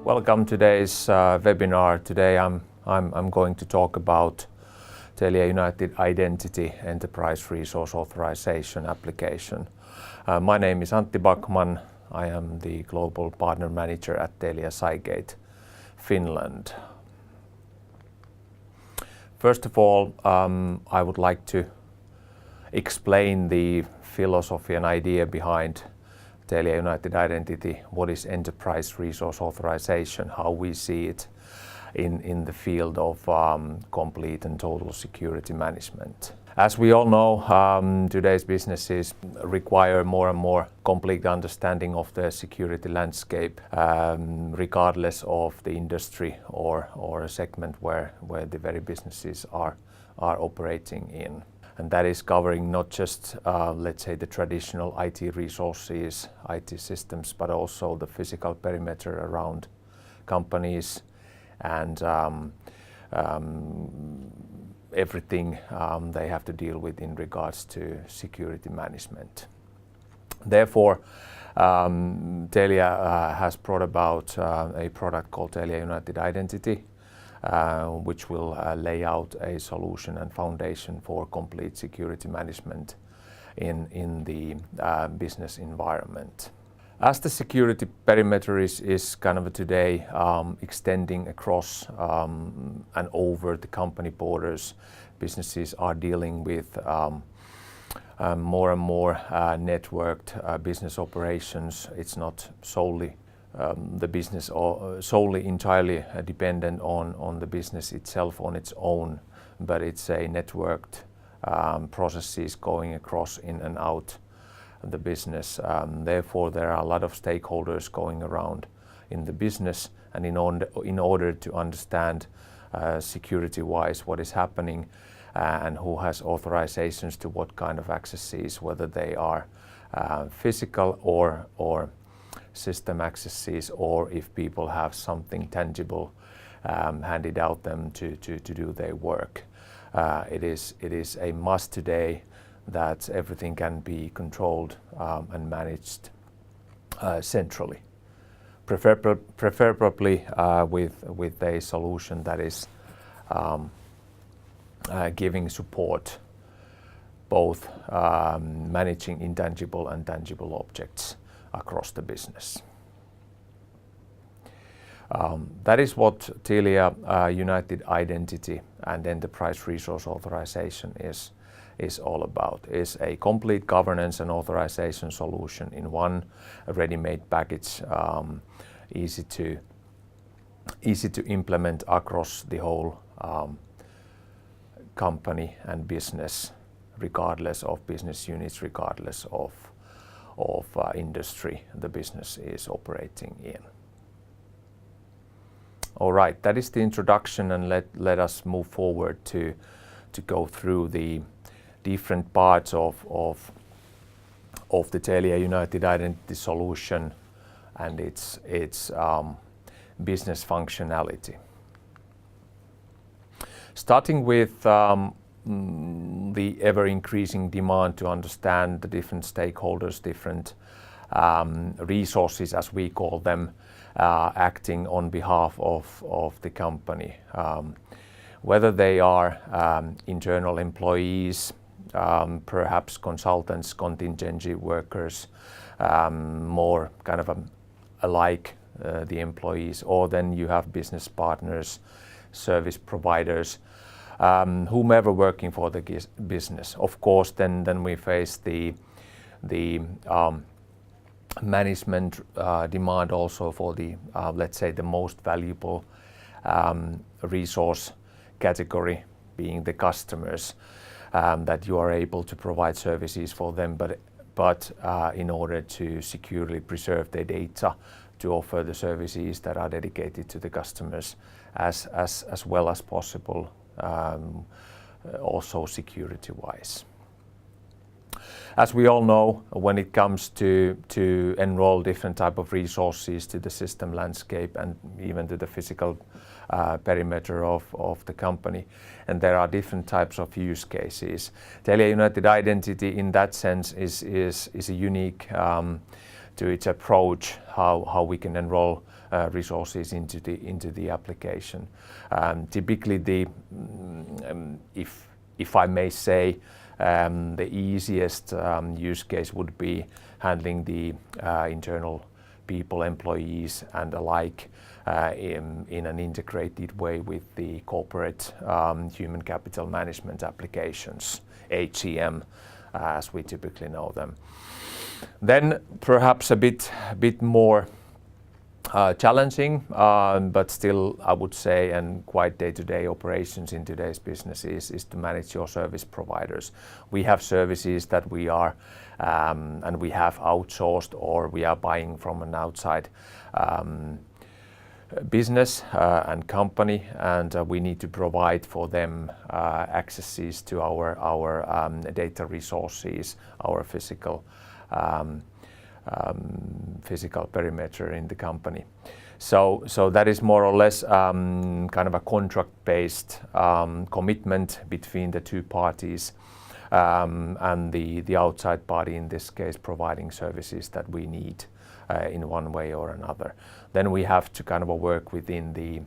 Welcome to today's webinar. Today I'm going to talk about TELIA United Identity Enterprise Resource Authorization application. My name is Antti Backman. I am the Global Partner Manager at Telia Cygate, Finland. First of all, I would like to explain the philosophy and idea behind TELIA United Identity, what is Enterprise Resource Authorization, how we see it in the field of complete and total security management. As we all know, today's businesses require more and more complete understanding of their security landscape, regardless of the industry or a segment where the very businesses are operating in. And that is covering not just, let's say, the traditional IT resources, IT systems, but also the physical perimeter around companies and everything they have to deal with in regards to security management. Therefore, Telia has brought about a product called TELIA United Identity, which will lay out a solution and foundation for complete security management in the business environment. As the security perimeter is kind of today extending across and over the company borders, businesses are dealing with more and more networked business operations. It's not solely the business or solely entirely dependent on the business itself on its own, but it's a networked processes going across in and out the business. Therefore, there are a lot of stakeholders going around in the business, and in order to understand security-wise what is happening and who has authorizations to what kind of accesses, whether they are physical or system accesses, or if people have something tangible handed out them to do their work. It is a must today that everything can be controlled and managed centrally, preferably with a solution that is giving support both managing intangible and tangible objects across the business. That is what TELIA United Identity and Enterprise Resource Authorization is all about. It's a complete governance and authorization solution in one ready-made package, easy to implement across the whole company and business, regardless of business units, regardless of industry the business is operating in. All right, that is the introduction, and let us move forward to go through the different parts of the TELIA United Identity solution and its business functionality. Starting with the ever-increasing demand to understand the different stakeholders, different resources, as we call them, acting on behalf of the company. Whether they are internal employees, perhaps consultants, contingency workers, more kind of alike the employees, or then you have business partners, service providers, whomever working for the business. Of course, then we face the management demand also for the let's say the most valuable resource category, being the customers, that you are able to provide services for them, but in order to securely preserve their data, to offer the services that are dedicated to the customers as well as possible, also security-wise. As we all know, when it comes to enroll different type of resources to the system landscape and even to the physical perimeter of the company, and there are different types of use cases. TELIA United Identity in that sense is a unique to its approach, how we can enroll resources into the application. Typically, if I may say, the easiest use case would be handling the internal people, employees, and alike in an integrated way with the corporate human capital management applications, HCM, as we typically know them. Then perhaps a bit more challenging, but still I would say, and quite day-to-day operations in today's business is to manage your service providers. We have services that we are and we have outsourced, or we are buying from an outside business and company, and we need to provide for them accesses to our data resources, our physical perimeter in the company. So that is more or less kind of a contract-based commitment between the two parties, and the outside party, in this case, providing services that we need in one way or another. Then we have to kind of work within the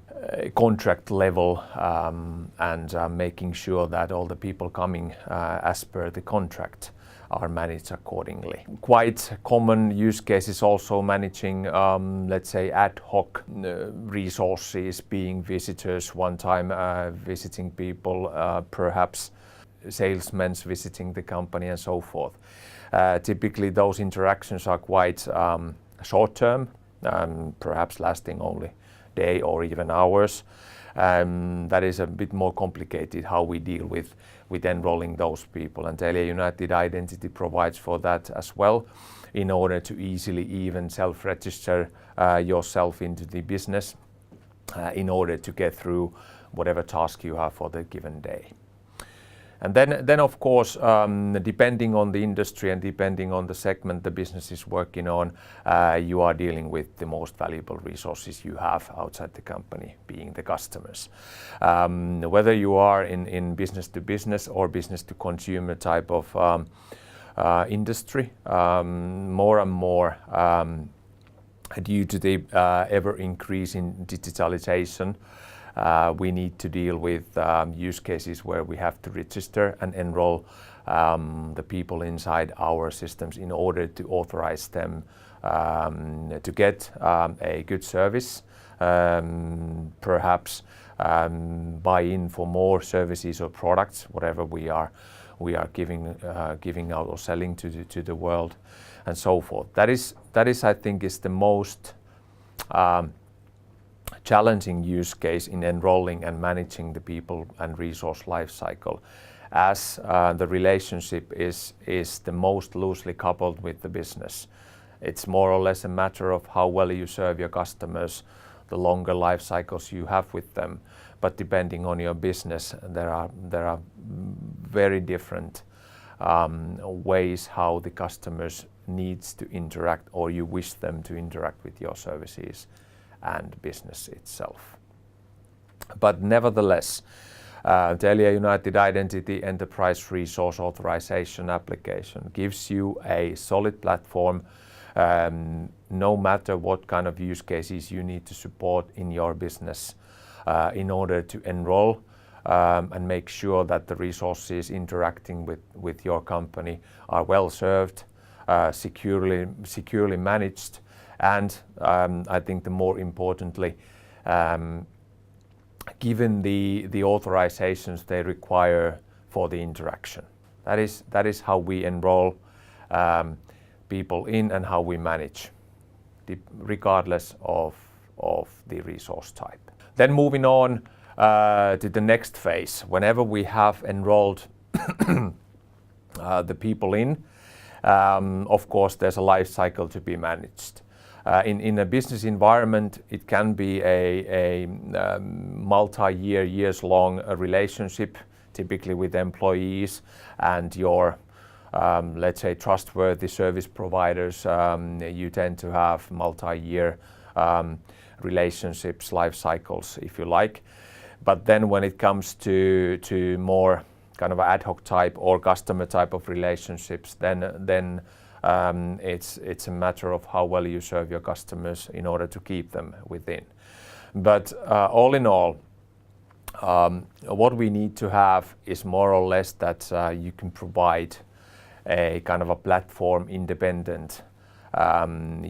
contract level and making sure that all the people coming as per the contract are managed accordingly. Quite common use case is also managing, let's say, ad hoc resources, being visitors one time, visiting people, perhaps salesmen visiting the company, and so forth. Typically, those interactions are quite short term, perhaps lasting only a day or even hours. That is a bit more complicated how we deal with enrolling those people, and TELIA United Identity provides for that as well, in order to easily even self-register yourself into the business in order to get through whatever task you have for the given day. And then of course, depending on the industry and depending on the segment the business is working on, you are dealing with the most valuable resources you have outside the company, being the customers. Whether you are in business to business or business to consumer type of industry, more and more due to the ever increasing digitalization, we need to deal with use cases where we have to register and enroll the people inside our systems in order to authorize them to get a good service, perhaps buy in for more services or products, whatever we are giving out or selling to the world, and so forth. That is I think is the most challenging use case in enrolling and managing the people and resource life cycle, as the relationship is the most loosely coupled with the business. It's more or less a matter of how well you serve your customers, the longer life cycles you have with them. But depending on your business, there are very different ways how the customers needs to interact, or you wish them to interact with your services and business itself. But nevertheless, TELIA United Identity Enterprise Resource Authorization application gives you a solid platform, no matter what kind of use cases you need to support in your business, in order to enroll and make sure that the resources interacting with your company are well served, securely managed, and I think the more importantly, given the authorizations they require for the interaction. That is how we enroll people in and how we manage, regardless of the resource type. Then moving on to the next phase. Whenever we have enrolled the people in, of course there's a life cycle to be managed. In a business environment, it can be a multi-year, years-long relationship, typically with employees and your, let's say, trustworthy service providers. You tend to have multi-year relationships, life cycles, if you like. But then when it comes to more kind of ad hoc type or customer type of relationships, then It's a matter of how well you serve your customers in order to keep them within. But all in all, what we need to have is more or less that you can provide a kind of a platform independent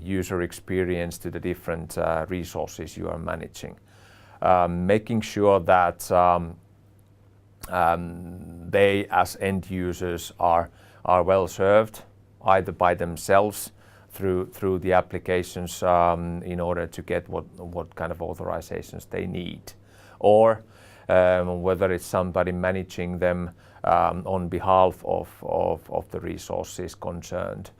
user experience to the different resources you are managing. Making sure that they as end users are well served either by themselves through the applications in order to get what kind of authorizations they need, or whether it's somebody managing them on behalf of the resources concerned.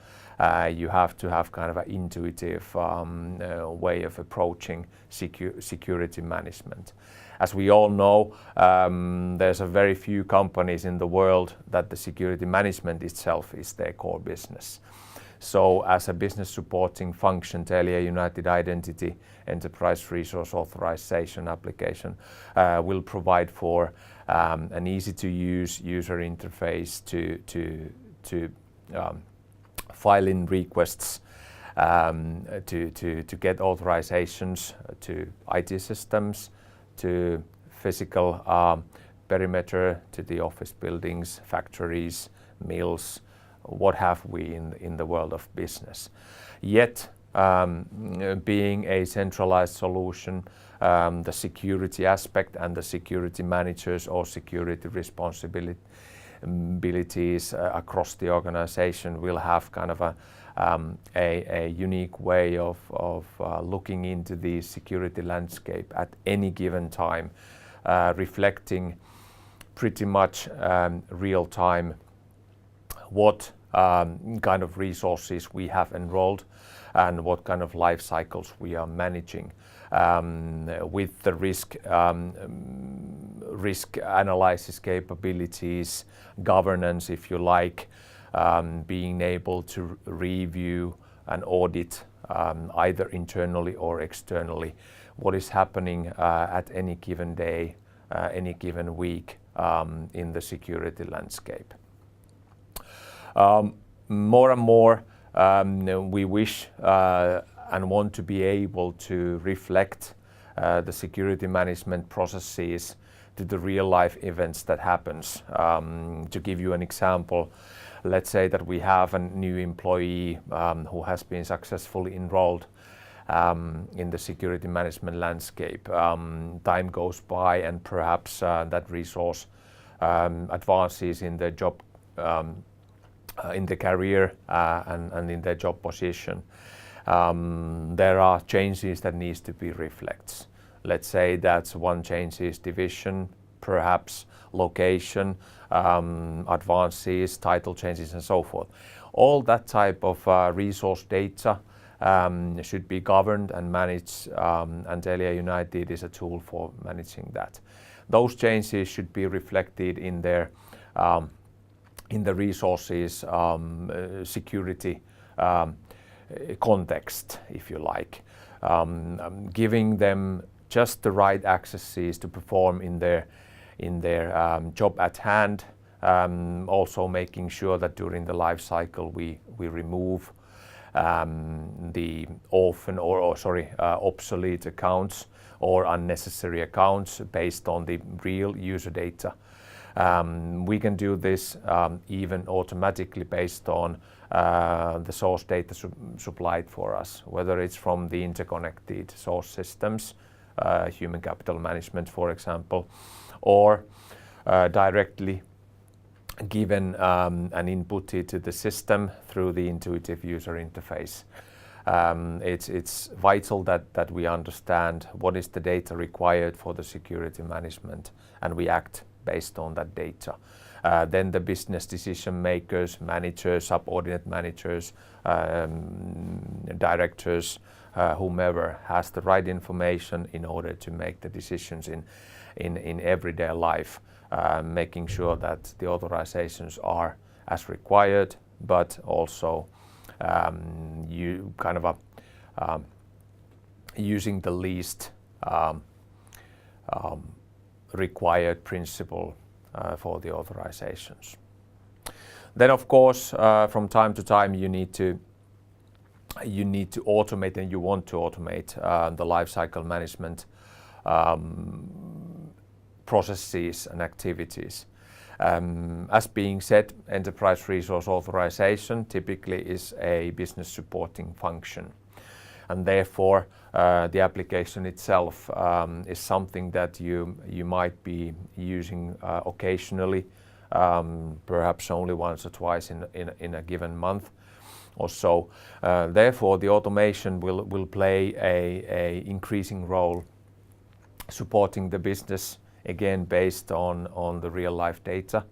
You have to have kind of an intuitive way of approaching security management. As we all know, there's a very few companies in the world that the security management itself is their core business. So as a business supporting function, TELIA United Identity Enterprise Resource Authorization application will provide for an easy to use user interface to file in requests to get authorizations to IT systems, to physical perimeter, to the office buildings, factories, mills, what have we in the world of business. Yet, being a centralized solution, the security aspect and the security managers or security responsibilities across the organization will have kind of a unique way of looking into the security landscape at any given time, reflecting pretty much real time what kind of resources we have enrolled and what kind of life cycles we are managing, with the risk analysis capabilities, governance, if you like, being able to review and audit either internally or externally what is happening at any given day, any given week in the security landscape. More and more we wish and want to be able to reflect the security management processes to the real life events that happens. To give you an example, let's say that we have a new employee who has been successfully enrolled in the security management landscape. Time goes by and perhaps that resource advances in their job, in the career and in their job position. There are changes that needs to be reflected. Let's say that one change is division, perhaps location, advances, title changes and so forth. All that type of resource data should be governed and managed, and TELIA United is a tool for managing that. Those changes should be reflected in their in the resources security context, if you like, giving them just the right accesses to perform in their job at hand, also making sure that during the life cycle we remove the often obsolete accounts or unnecessary accounts based on the real user data. We can do this even automatically based on the source data supplied for us, whether it's from the interconnected source systems, human capital management, for example, or directly given and inputted to the system through the intuitive user interface. It's vital that we understand what is the data required for the security management and we act based on that data. Then the business decision makers, managers, subordinate managers, directors, whomever has the right information in order to make the decisions in everyday life, making sure that the authorizations are as required, but also using the least required principle for the authorizations. Then of course, from time to time you need to automate, and you want to automate the lifecycle management processes and activities. As being said, Enterprise Resource Authorization typically is a business supporting function, and therefore the application itself is something that you might be using occasionally, perhaps only once or twice in a given month or so. Therefore, the automation will play a increasing role supporting the business, again based on the real life data,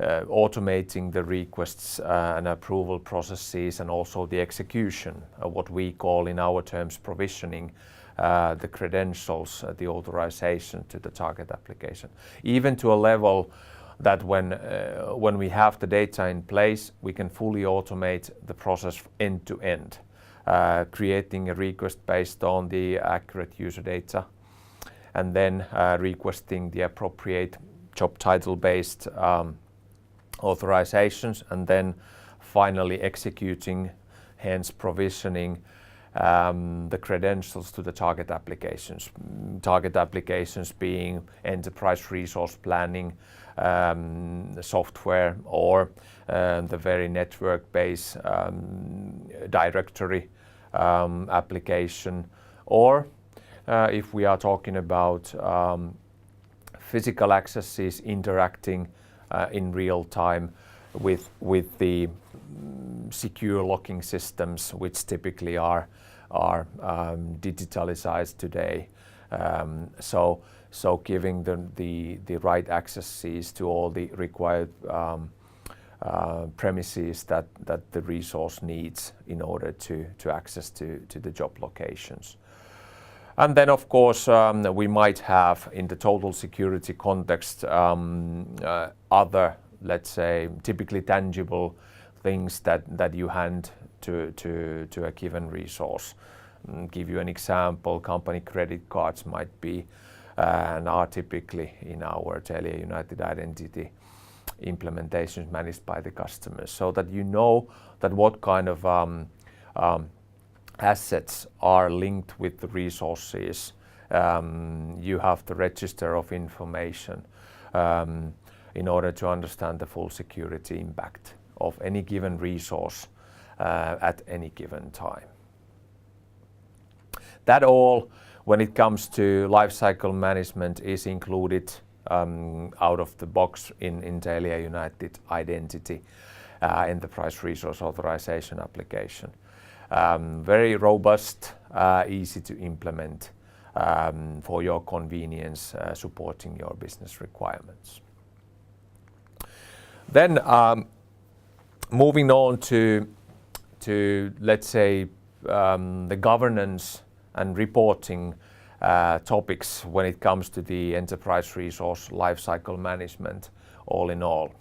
automating the requests and approval processes, and also the execution of what we call in our terms provisioning the credentials, the authorization to the target application, even to a level that when we have the data in place, we can fully automate the process end to end, creating a request based on the accurate user data, and then requesting the appropriate job title based authorizations, and then finally executing, hence provisioning the credentials to the target applications. Target applications being enterprise resource planning software, or the very network-based directory application, or if we are talking about physical accesses interacting in real time with the secure locking systems, which typically are digitalized today. So giving them the right accesses to all the required premises that the resource needs in order to access to the job locations. And then of course we might have in the total security context other, let's say, typically tangible things that you hand to a given resource. Give you an example, company credit cards might be and are typically in our TELIA United Identity implementations managed by the customers, so that you know that what kind of assets are linked with the resources. You have the register of information in order to understand the full security impact of any given resource at any given time. That all, when it comes to lifecycle management, is included out of the box in TELIA United Identity Enterprise Resource Authorization application. Very robust, easy to implement for your convenience, supporting your business requirements. Then moving on to let's say the governance and reporting topics when it comes to the enterprise resource lifecycle management all in all.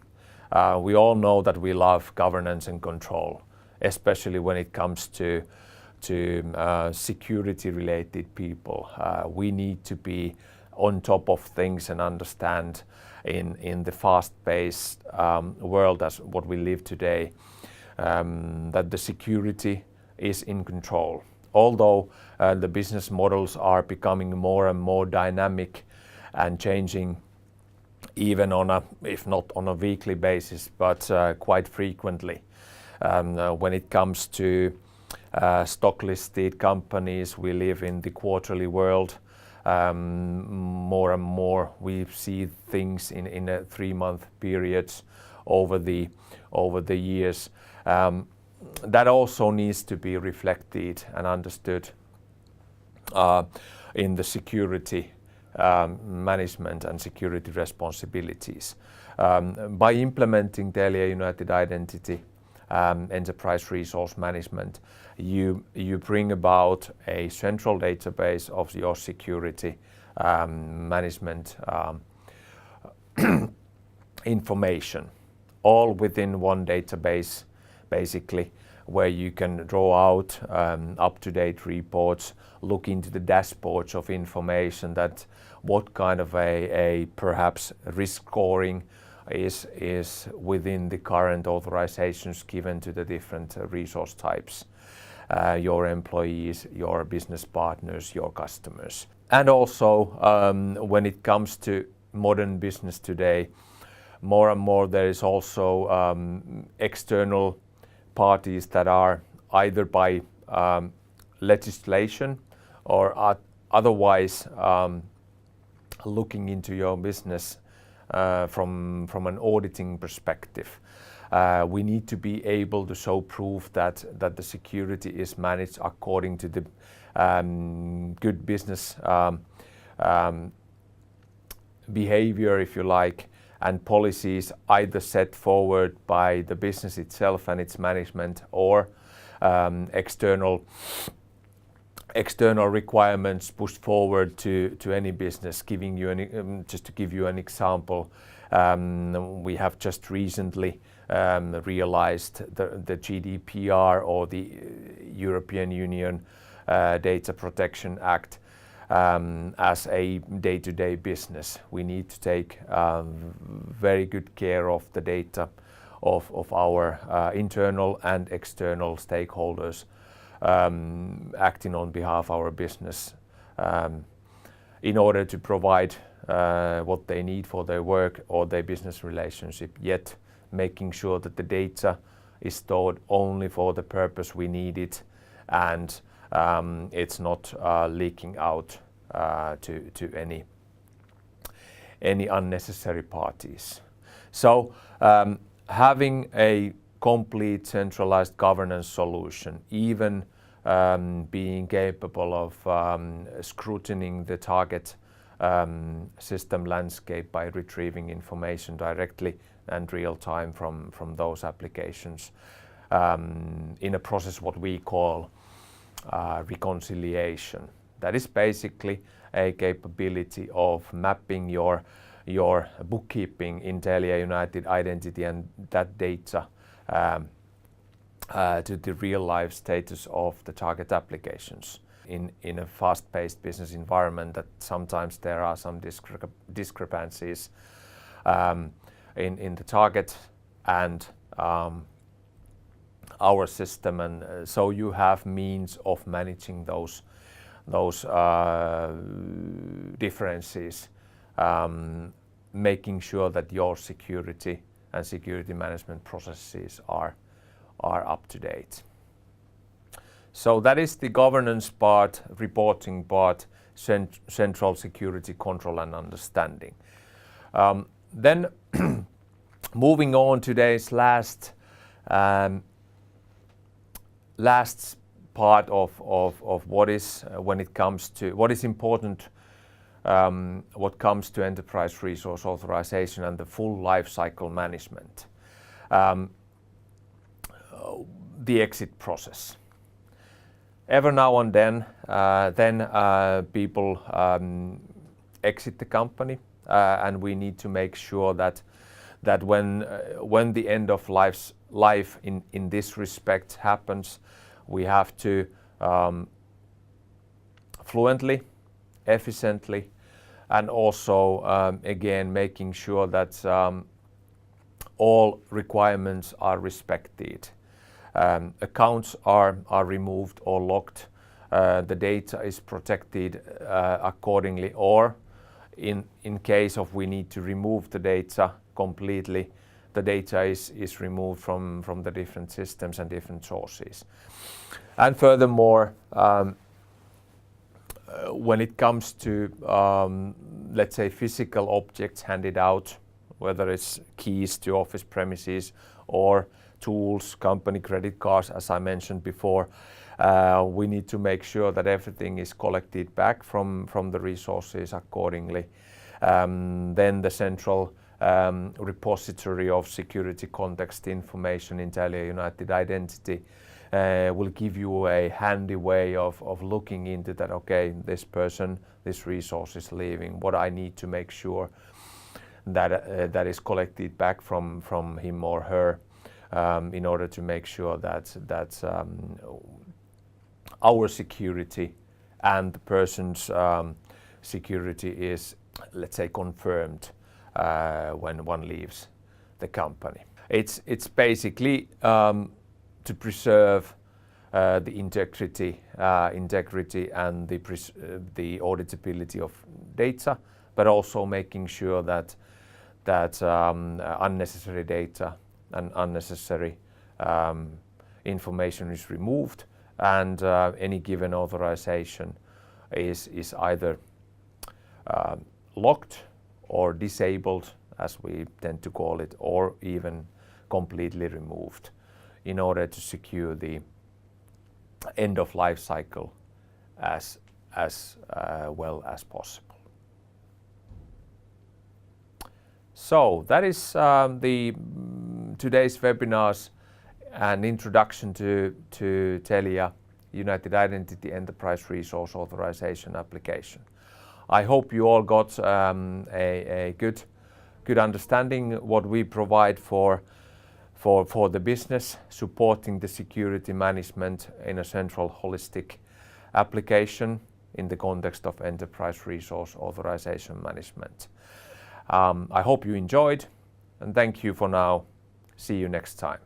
We all know that we love governance and control, especially when it comes to security related people. We need to be on top of things and understand in the fast-paced world as what we live today, that the security is in control. Although the business models are becoming more and more dynamic and changing even on a, if not on a weekly basis, but quite frequently. When it comes to stock listed companies, we live in the quarterly world. More and more we see things in a 3-month periods over the years. That also needs to be reflected and understood in the security management and security responsibilities. By implementing TELIA United Identity Enterprise Resource Management, you bring about a central database of your security management information, all within one database, basically, where you can draw out up-to-date reports, look into the dashboards of information, that what kind of a perhaps risk scoring is within the current authorizations given to the different resource types, your employees, your business partners, your customers. And also when it comes to modern business today, more and more there is also external parties that are either by legislation or otherwise looking into your business from an auditing perspective. We need to be able to show proof that the security is managed according to the good business behavior, if you like, and policies either set forward by the business itself and its management, or external requirements pushed forward to any business. Giving you just to give you an example, we have just recently realized the GDPR, or the European Union Data Protection Act, as a day-to-day business. We need to take very good care of the data of our internal and external stakeholders acting on behalf of our business in order to provide what they need for their work or their business relationship, yet making sure that the data is stored only for the purpose we need it, and it's not leaking out to any unnecessary parties. So having a complete centralized governance solution, even being capable of scrutinizing the target system landscape by retrieving information directly and real time from those applications in a process what we call reconciliation. That is basically a capability of mapping your bookkeeping in TELIA United Identity and that data to the real life status of the target applications. In a fast-paced business environment, that sometimes there are some discrepancies in the target and our system, and so you have means of managing those differences, making sure that your security and security management processes are up to date. So that is the governance part, reporting part, central security control and understanding. Then moving on, today's last part of what is when it comes to what is important what comes to enterprise resource authorization and the full life cycle management. The exit process. Every now and then people exit the company, and we need to make sure that when the end of life in this respect happens, we have to fluently, efficiently, and also again making sure that all requirements are respected. Accounts are removed or locked. The data is protected accordingly, or in case of we need to remove the data completely, the data is removed from the different systems and different sources. And furthermore, when it comes to let's say physical objects handed out, whether it's keys to office premises or tools, company credit cards, as I mentioned before, we need to make sure that everything is collected back from the resources accordingly. Then the central repository of security context information in TELIA United Identity will give you a handy way of looking into that. Okay, this person, this resource is leaving. What I need to make sure that is collected back from him or her, in order to make sure that our security and the person's security is, let's say, confirmed when one leaves the company. It's basically to preserve the integrity and the auditability of data, but also making sure that unnecessary data and unnecessary information is removed, and any given authorization is either locked or disabled, as we tend to call it, or even completely removed, in order to secure the end of life cycle as well as possible. So that is today's webinars, an introduction to TELIA United Identity Enterprise Resource Authorization application. I hope you all got a good understanding what we provide for the business, supporting the security management in a central holistic application in the context of Enterprise Resource Authorization management. I hope you enjoyed, and thank you for now. See you next time.